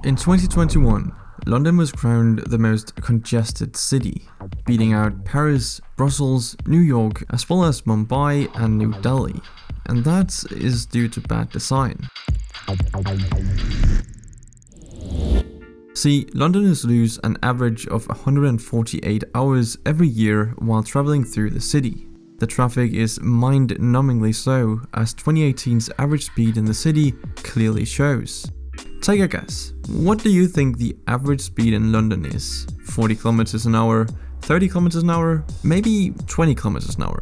In 2021, London was crowned the most congested city, beating out Paris, Brussels, New York, as well as Mumbai and New Delhi. And that is due to bad design. See, Londoners lose an average of 148 hours every year while travelling through the city. The traffic is mind-numbingly so, as 2018's average speed in the city clearly shows. Take a guess. What do you think the average speed in London is? 40 kilometers an hour, 30 kilometers an hour, maybe 20 kilometers an hour?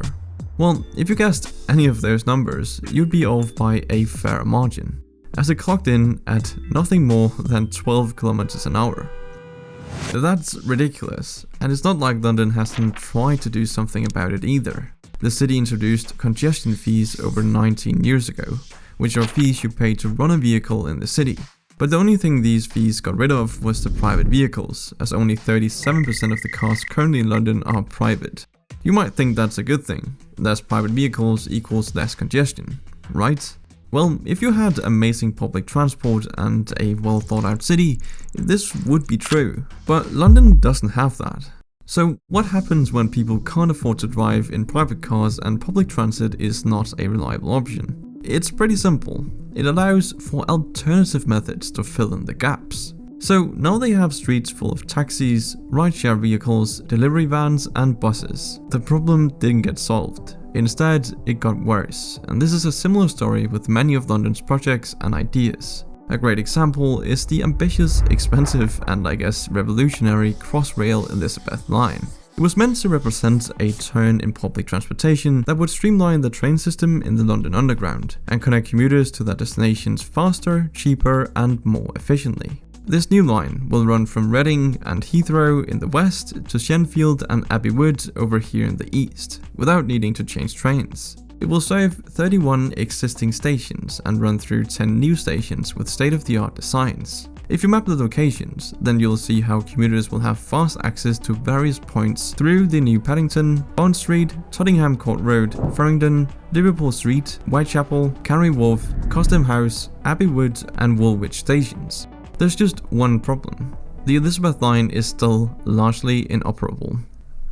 Well, if you guessed any of those numbers, you'd be off by a fair margin, as it clocked in at nothing more than 12 kilometers an hour. That's ridiculous, and it's not like London hasn't tried to do something about it either. The city introduced congestion fees over 19 years ago, which are fees you pay to run a vehicle in the city. But the only thing these fees got rid of was the private vehicles, as only 37% of the cars currently in London are private. You might think that's a good thing. Less private vehicles equals less congestion, right? Well, if you had amazing public transport and a well thought out city, this would be true. But London doesn't have that. So what happens when people can't afford to drive in private cars and public transit is not a reliable option? It's pretty simple. It allows for alternative methods to fill in the gaps. So now they have streets full of taxis, rideshare vehicles, delivery vans and buses. The problem didn't get solved. Instead, it got worse, and this is a similar story with many of London's projects and ideas. A great example is the ambitious, expensive and I guess revolutionary Crossrail Elizabeth line. It was meant to represent a turn in public transportation that would streamline the train system in the London Underground and connect commuters to their destinations faster, cheaper and more efficiently. This new line will run from Reading and Heathrow in the west to Shenfield and Abbey Wood over here in the east, without needing to change trains. It will serve 31 existing stations and run through 10 new stations with state-of-the-art designs. If you map the locations, then you'll see how commuters will have fast access to various points through the New Paddington, Bond Street, Tottenham Court Road, Farringdon, Liverpool Street, Whitechapel, Canary Wharf, Custom House, Abbey Wood and Woolwich stations. There's just one problem. The Elizabeth line is still largely inoperable.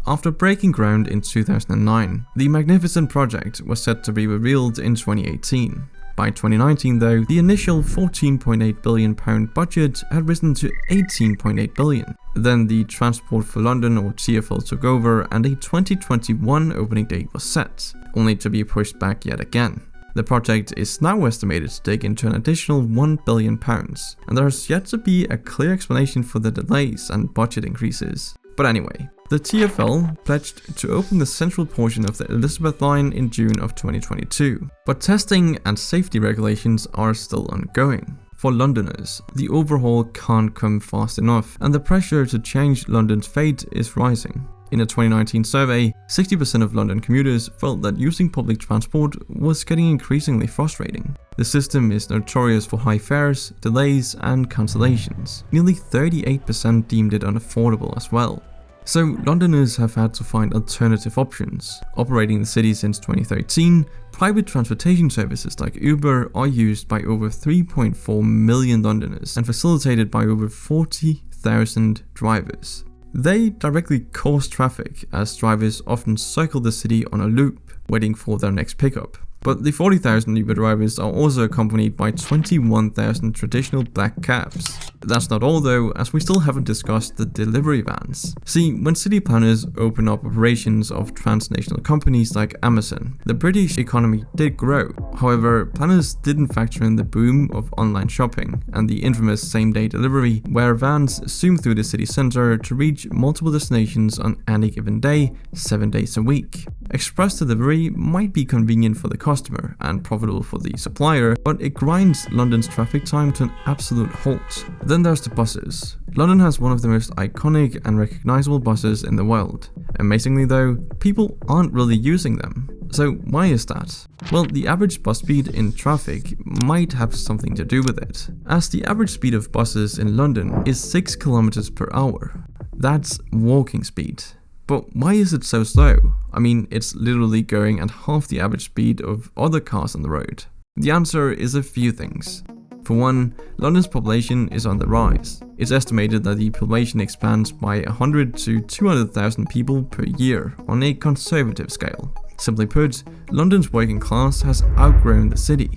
After breaking ground in 2009, the magnificent project was set to be revealed in 2018. By 2019 though, the initial £14.8 billion budget had risen to £18.8 billion. Then the Transport for London or TfL took over and a 2021 opening date was set, only to be pushed back yet again. The project is now estimated to take into an additional £1 billion, and there has yet to be a clear explanation for the delays and budget increases. But anyway, the TfL pledged to open the central portion of the Elizabeth line in June of 2022, but testing and safety regulations are still ongoing. For Londoners, the overhaul can't come fast enough, and the pressure to change London's fate is rising. In a 2019 survey, 60% of London commuters felt that using public transport was getting increasingly frustrating. The system is notorious for high fares, delays, and cancellations. Nearly 38% deemed it unaffordable as well. So Londoners have had to find alternative options. Operating the city since 2013, private transportation services like Uber are used by over 3.4 million Londoners and facilitated by over 40,000 drivers. They directly cause traffic, as drivers often circle the city on a loop, waiting for their next pickup. But the 40,000 Uber drivers are also accompanied by 21,000 traditional black cabs. That's not all though, as we still haven't discussed the delivery vans. See, when city planners opened up operations of transnational companies like Amazon, the British economy did grow. However, planners didn't factor in the boom of online shopping and the infamous same-day delivery, where vans zoom through the city centre to reach multiple destinations on any given day, 7 days a week. Express delivery might be convenient for the customer and profitable for the supplier, but it grinds London's traffic time to an absolute halt. Then there's the buses. London has one of the most iconic and recognizable buses in the world. Amazingly though, people aren't really using them. So why is that? Well, the average bus speed in traffic might have something to do with it, as the average speed of buses in London is 6 km per hour. That's walking speed. But why is it so slow? I mean, it's literally going at half the average speed of other cars on the road. The answer is a few things. For one, London's population is on the rise. It's estimated that the population expands by 100 to 200,000 people per year on a conservative scale. Simply put, London's working class has outgrown the city.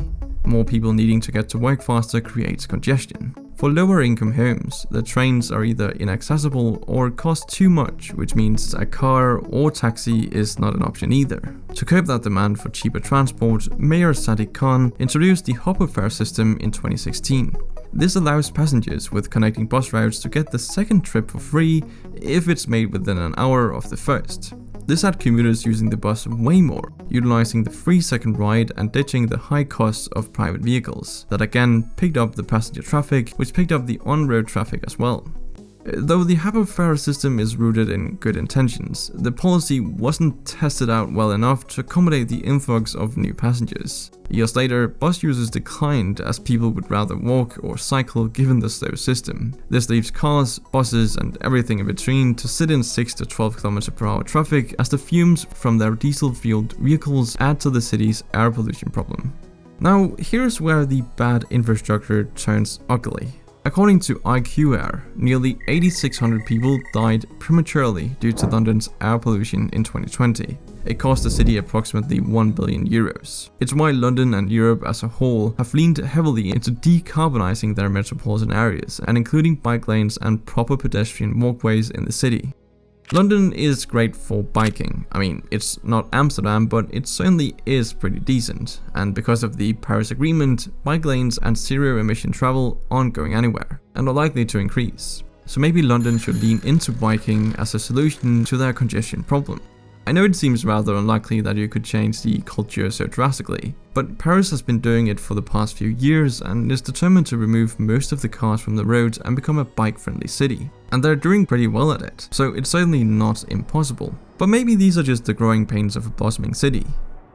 More people needing to get to work faster creates congestion. For lower income homes, the trains are either inaccessible or cost too much, which means a car or taxi is not an option either. To curb that demand for cheaper transport, Mayor Sadiq Khan introduced the hopper fare system in 2016. This allows passengers with connecting bus routes to get the second trip for free if it's made within an hour of the first. This had commuters using the bus way more, utilizing the free second ride and ditching the high costs of private vehicles. That again picked up the passenger traffic, which picked up the on-road traffic as well. Though the hopper fare system is rooted in good intentions, the policy wasn't tested out well enough to accommodate the influx of new passengers. Years later, bus users declined as people would rather walk or cycle given the slow system. This leaves cars, buses and everything in between to sit in 6 to 12 km/h traffic as the fumes from their diesel-fueled vehicles add to the city's air pollution problem. Now, here's where the bad infrastructure turns ugly. According to IQ Air, nearly 8,600 people died prematurely due to London's air pollution in 2020. It cost the city approximately €1 billion. It's why London and Europe as a whole have leaned heavily into decarbonizing their metropolitan areas and including bike lanes and proper pedestrian walkways in the city. London is great for biking. I mean, it's not Amsterdam, but it certainly is pretty decent. And because of the Paris Agreement, bike lanes and zero-emission travel aren't going anywhere, and are likely to increase. So maybe London should lean into biking as a solution to their congestion problem. I know it seems rather unlikely that you could change the culture so drastically, but Paris has been doing it for the past few years and is determined to remove most of the cars from the roads and become a bike-friendly city. And they're doing pretty well at it, so it's certainly not impossible. But maybe these are just the growing pains of a blossoming city.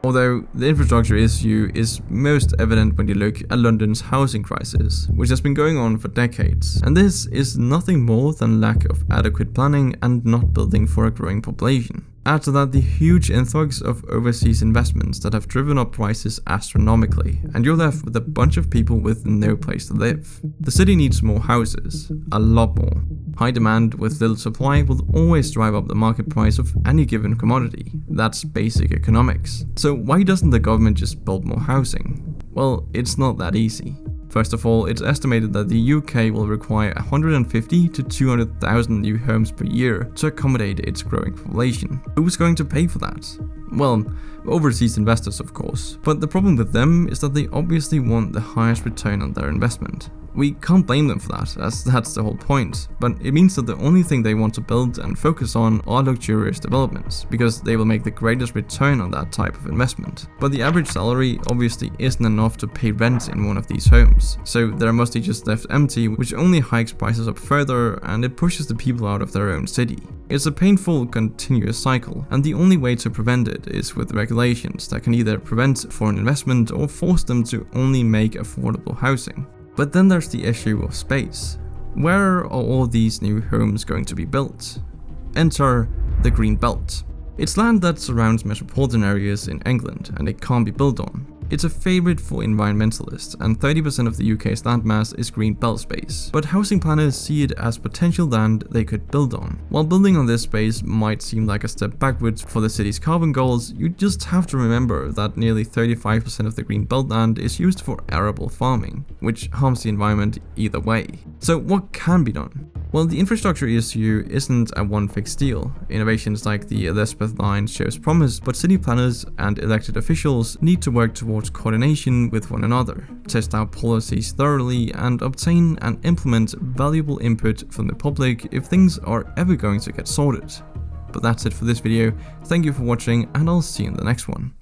Although the infrastructure issue is most evident when you look at London's housing crisis, which has been going on for decades. And this is nothing more than lack of adequate planning and not building for a growing population. Add to that the huge influx of overseas investments that have driven up prices astronomically, and you're left with a bunch of people with no place to live. The city needs more houses, a lot more. High demand with little supply will always drive up the market price of any given commodity. That's basic economics. So why doesn't the government just build more housing? Well, it's not that easy. First of all, it's estimated that the UK will require 150 to 200,000 new homes per year to accommodate its growing population. Who's going to pay for that? Well, overseas investors of course, but the problem with them is that they obviously want the highest return on their investment. We can't blame them for that, as that's the whole point, but it means that the only thing they want to build and focus on are luxurious developments, because they will make the greatest return on that type of investment. But the average salary obviously isn't enough to pay rent in one of these homes, so they're mostly just left empty, which only hikes prices up further and it pushes the people out of their own city. It's a painful, continuous cycle, and the only way to prevent it is with regulations that can either prevent foreign investment or force them to only make affordable housing. But then there's the issue of space. Where are all these new homes going to be built? Enter the Green Belt. It's land that surrounds metropolitan areas in England and it can't be built on. It's a favourite for environmentalists, and 30% of the UK's landmass is green belt space, but housing planners see it as potential land they could build on. While building on this space might seem like a step backwards for the city's carbon goals, you just have to remember that nearly 35% of the green belt land is used for arable farming, which harms the environment either way. So what can be done? Well, the infrastructure issue isn't a one-fixed deal. Innovations like the Elizabeth line shows promise, but city planners and elected officials need to work towards coordination with one another, test out policies thoroughly, and obtain and implement valuable input from the public if things are ever going to get sorted. But that's it for this video. Thank you for watching, and I'll see you in the next one.